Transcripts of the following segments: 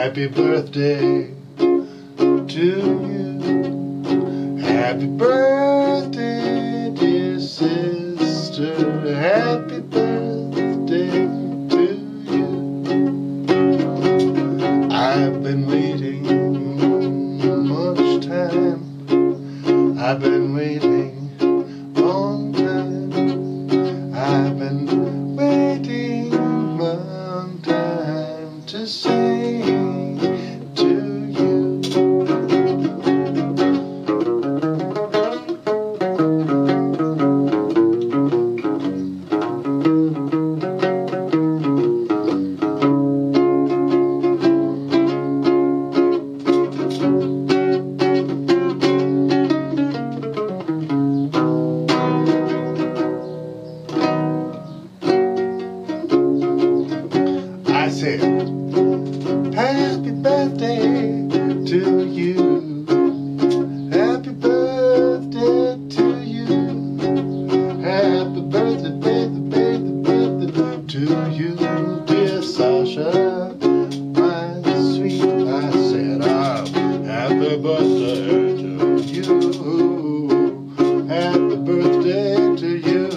Happy birthday to you. Happy birthday, dear sister. Happy birthday to you. I've been waiting much time. I've been waiting long time. I've been waiting long time to sing to you. I said, happy birthday to you. Happy birthday to you. Happy birthday, birthday to you, dear Sasha, my sweet. I said, happy birthday to you. Happy birthday to you.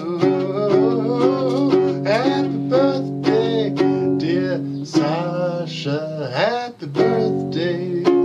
Happy birthday, dear Sasha, happy birthday.